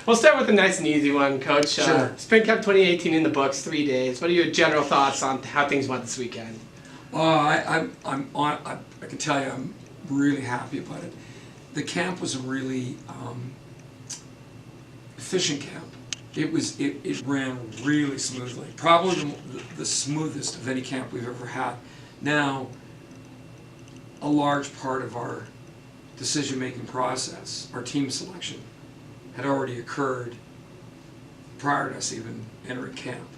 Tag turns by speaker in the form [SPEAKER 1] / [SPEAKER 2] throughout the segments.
[SPEAKER 1] We'll start with a nice and easy one, Coach.
[SPEAKER 2] Sure.
[SPEAKER 1] Spring Cup 2018 in the books, 3 days. What are your general thoughts on how things went this weekend?
[SPEAKER 2] I can tell you I'm really happy about it. The camp was a really efficient camp. It ran really smoothly. Probably the smoothest of any camp we've ever had. Now, a large part of our decision-making process, our team selection, had already occurred prior to us even entering camp.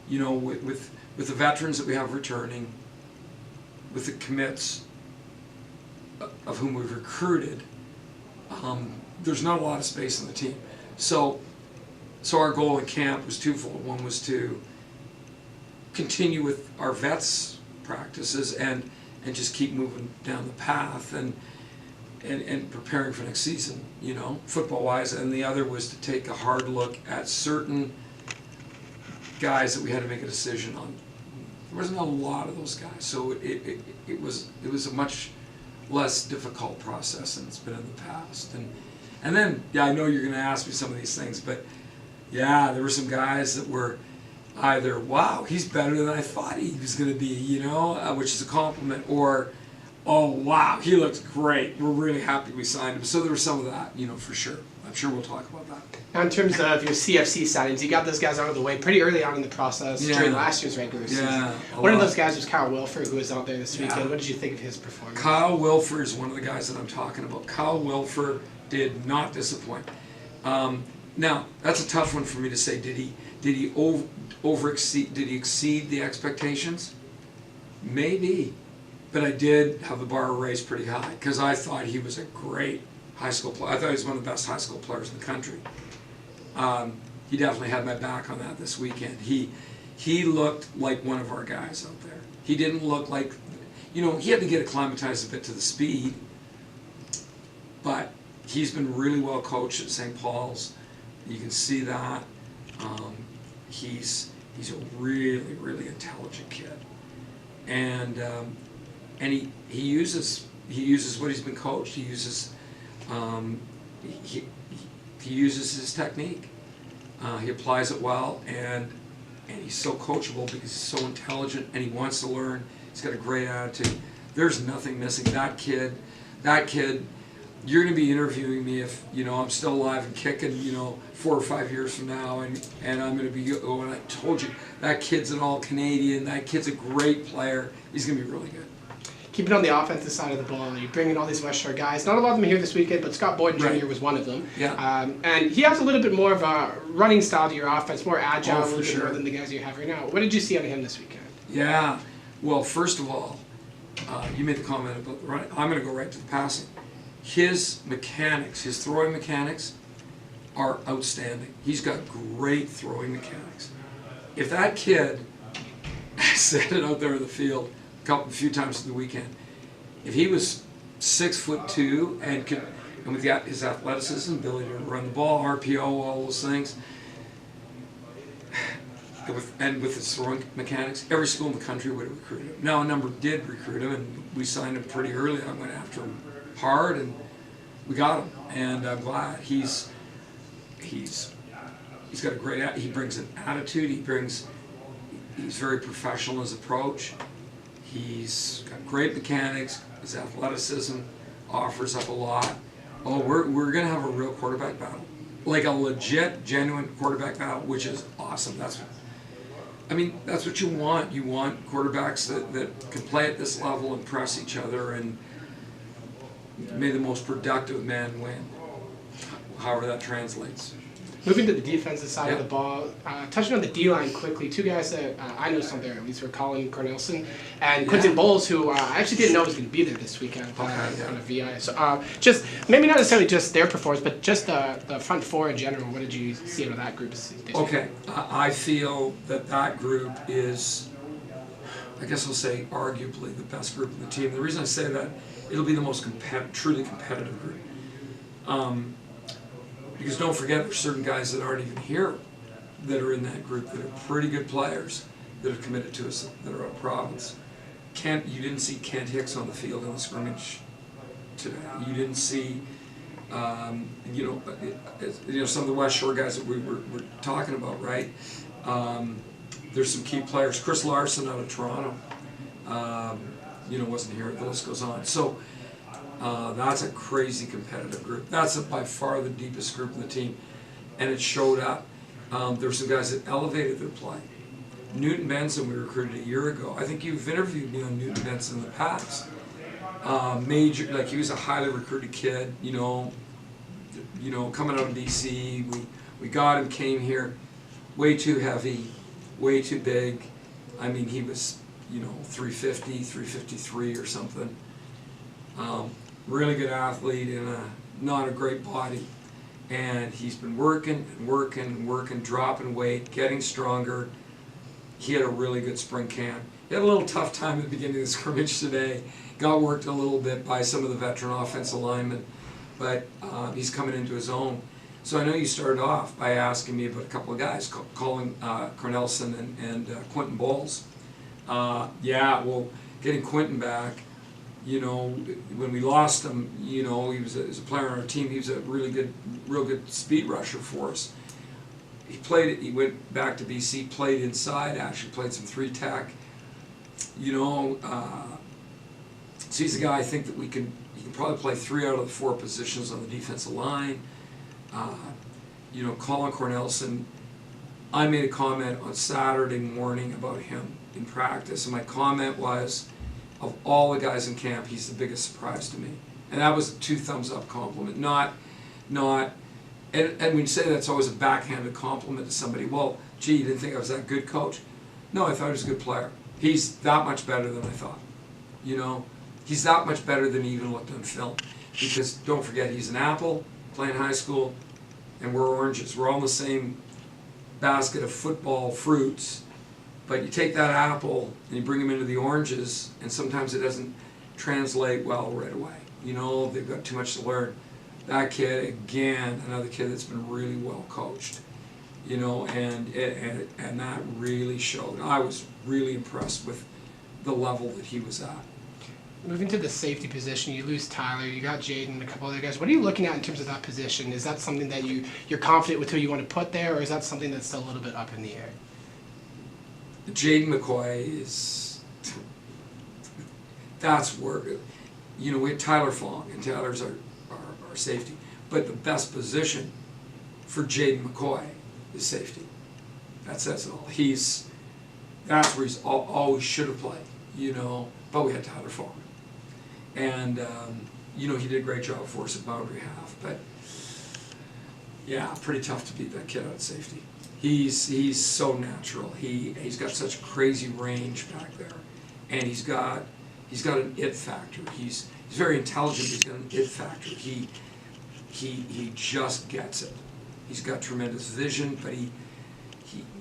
[SPEAKER 2] You know, with the veterans that we have returning, with the commits of whom we've recruited, there's not a lot of space in the team. So our goal in camp was twofold. One was to continue with our vets practices and just keep moving down the path and preparing for next season, you know, football-wise. And the other was to take a hard look at certain guys that we had to make a decision on. There wasn't a lot of those guys, so it was a much less difficult process than it's been in the past. And then, yeah, I know you're going to ask me some of these things, but yeah, there were some guys that were either, wow, he's better than I thought he was going to be, you know, which is a compliment, or, oh, wow, he looks great. We're really happy we signed him. So there was some of that, you know, for sure. I'm sure we'll talk about that.
[SPEAKER 1] Now, in terms of your CFC signings, you got those guys out of the way pretty early on in the process during last year's regular season. One of those guys was Kyle Wilfer, who was out there this weekend. What did you think of his performance?
[SPEAKER 2] Kyle Wilfer is one of the guys that I'm talking about. Kyle Wilfer did not disappoint. Now, that's a tough one for me to say. Did he exceed the expectations? Maybe, but I did have the bar raised pretty high because I thought he was a great high school player. I thought he was one of the best high school players in the country. He definitely had my back on that this weekend. He looked like one of our guys out there. He didn't look like, you know, he had to get acclimatized a bit to the speed, but he's been really well coached at St. Paul's. You can see that. He's a really, really intelligent kid, and he uses what he's been coached. He uses he uses his technique. He applies it well, and he's so coachable because he's so intelligent and he wants to learn. He's got a great attitude. There's nothing missing. That kid. You're going to be interviewing me if, you know, I'm still alive and kicking, you know, 4 or 5 years from now, and I'm going to be, oh, and I told you, that kid's an all-Canadian, that kid's a great player, he's going to be really good.
[SPEAKER 1] Keeping on the offensive side of the ball, you bring in all these West Shore guys. Not a lot of them here this weekend, but Scott Borden Jr. was one of them.
[SPEAKER 2] Yeah.
[SPEAKER 1] And he has a little bit more of a running style to your offense, more agile, a little bit
[SPEAKER 2] sure.
[SPEAKER 1] more than the guys you have right now. What did you see out of him this weekend?
[SPEAKER 2] Yeah. Well, first of all, you made the comment about the running. I'm going to go right to the passing. His mechanics, his throwing mechanics, are outstanding. He's got great throwing mechanics. If that kid, I said it out there in the field a few times in the weekend, if he was 6'2" and with his athleticism, ability to run the ball, RPO, all those things, and with his throwing mechanics, every school in the country would have recruited him. Now, a number did recruit him, and we signed him pretty early. I went after him hard, and we got him. And I'm glad he's got a great. He brings an attitude. He's very professional in his approach. He's got great mechanics. His athleticism offers up a lot. Oh, we're gonna have a real quarterback battle, like a legit, genuine quarterback battle, which is awesome. That's what you want. You want quarterbacks that can play at this level and press each other, and may the most productive man win, however that translates.
[SPEAKER 1] Moving to the defensive side of the ball, touching on the D-line quickly, two guys that I know some there, at least were Colin Cornelson and Quentin Bowles, who I actually didn't know was going to be there this weekend on a VI. So just, maybe not necessarily just their performance, but just the front four in general. What did you see out of that group this weekend?
[SPEAKER 2] I feel that group is, I guess I'll say, arguably the best group in the team. The reason I say that, it'll be the most truly competitive group. Because don't forget, there's certain guys that aren't even here that are in that group that are pretty good players that are committed to us, that are out of province. You didn't see Kent Hicks on the field in the scrimmage today. You didn't see Some of the West Shore guys that we were talking about, right? There's some key players. Chris Larson out of Toronto, wasn't here. The list goes on. So that's a crazy competitive group. That's by far the deepest group in the team, and it showed up. There were some guys that elevated their play. Newton Benson we recruited a year ago. I think you've interviewed me on Newton Benson in the past. He was a highly recruited kid, coming out of BC. We got him, came here, way too heavy, way too big. I mean, he was, 350, 353 or something. Really good athlete and not a great body. And he's been working, dropping weight, getting stronger. He had a really good spring camp. He had a little tough time at the beginning of the scrimmage today. Got worked a little bit by some of the veteran offensive linemen, but he's coming into his own. So I know you started off by asking me about a couple of guys, Colin Cornelison and Quentin Bowles. Getting Quentin back, when we lost him, he was a player on our team. He was a real good speed rusher for us. He went back to BC, played inside, actually played some 3-tech. So he's a guy I think that he can probably play 3 out of the 4 positions on the defensive line. Colin Cornelison, I made a comment on Saturday morning about him in practice, and my comment was, of all the guys in camp, he's the biggest surprise to me. And that was a 2 thumbs up compliment, and when you say that's always a backhanded compliment to somebody. Well, gee, you didn't think I was that good, coach? No, I thought he was a good player. He's that much better than I thought. He's that much better than he even looked on film. Because don't forget, he's an apple, playing high school, and we're oranges. We're all in the same basket of football fruits. But you take that apple and you bring them into the oranges, and sometimes it doesn't translate well right away. They've got too much to learn. That kid, again, another kid that's been really well coached, and that really showed. I was really impressed with the level that he was at.
[SPEAKER 1] Moving to the safety position, you lose Tyler, you got Jaden and a couple other guys. What are you looking at in terms of that position? Is that something that you're confident with who you want to put there, or is that something that's still a little bit up in the air?
[SPEAKER 2] Jaden McCoy that's where, we have Tyler Fong, and Tyler's our safety. But the best position for Jaden McCoy is safety. That says it all. That's where he's always should have played, but we had Tyler Fong. And, he did a great job for us at boundary half. But, yeah, pretty tough to beat that kid out at safety. He's so natural. He's got such crazy range back there, and he's got an it factor. He's very intelligent. But he's got an it factor. He just gets it. He's got tremendous vision, but he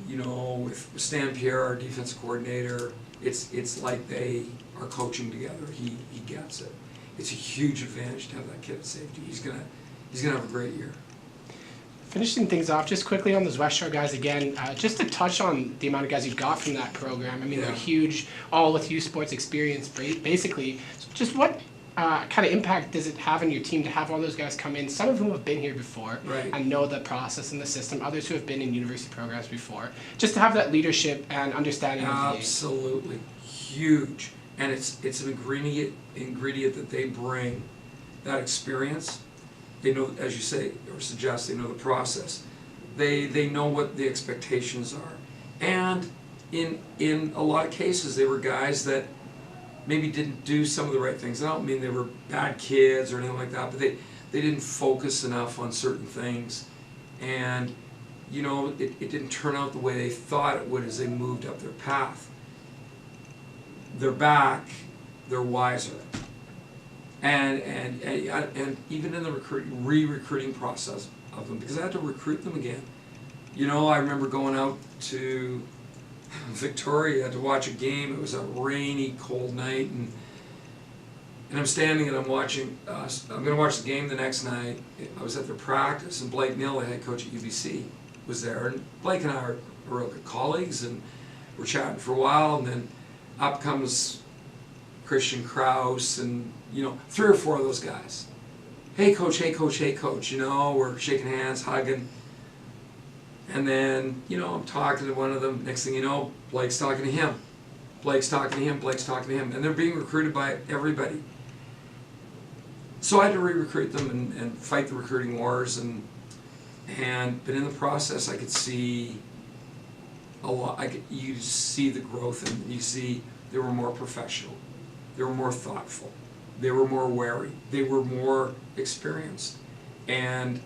[SPEAKER 2] with Stan Pierre, our defensive coordinator, it's like they are coaching together. He gets it. It's a huge advantage to have that kid at safety. He's gonna have a great year.
[SPEAKER 1] Finishing things off just quickly on those West Shore guys again, just to touch on the amount of guys you got from that program. I mean, they're huge, all with youth sports experience, basically. So just what kind of impact does it have on your team to have all those guys come in, some of whom have been here before and know the process and the system, others who have been in university programs before, just to have that leadership and understanding of the game?
[SPEAKER 2] Absolutely. Huge. And it's an ingredient that they bring, that experience. They know, as you say, or suggest, they know the process. They know what the expectations are. And in a lot of cases, they were guys that maybe didn't do some of the right things. I don't mean they were bad kids or anything like that, but they didn't focus enough on certain things. And, it didn't turn out the way they thought it would as they moved up their path. They're back, they're wiser. And even in the re-recruiting process of them, because I had to recruit them again. I remember going out to Victoria to watch a game. It was a rainy, cold night, and I'm standing and I'm watching. I'm going to watch the game the next night. I was at their practice, and Blake Neal, the head coach at UBC, was there. And Blake and I are real good colleagues, and we're chatting for a while, and then up comes Christian Kraus and 3 or 4 of those guys. hey coach, hey coach, hey coach, you know, we're shaking hands, hugging. And then, you know, I'm talking to one of them, next thing you know, Blake's talking to him. Blake's talking to him, Blake's talking to him, and they're being recruited by everybody. So I had to re-recruit them and fight the recruiting wars, but in the process I could see a lot. You see the growth, and you see they were more professional, they were more thoughtful, they were more wary, they were more experienced, and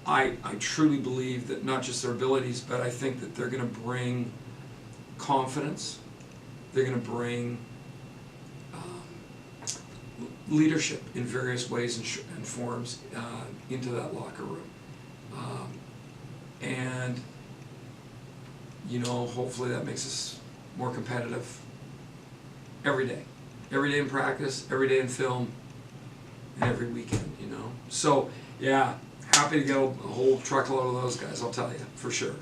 [SPEAKER 2] I truly believe that not just their abilities, but I think that they're going to bring confidence, they're going to bring leadership in various ways and forms into that locker room. And, you know, hopefully that makes us more competitive every day. Every day in practice, every day in film, and every weekend, you know. So, yeah, happy to get a whole truckload of those guys, I'll tell you, for sure.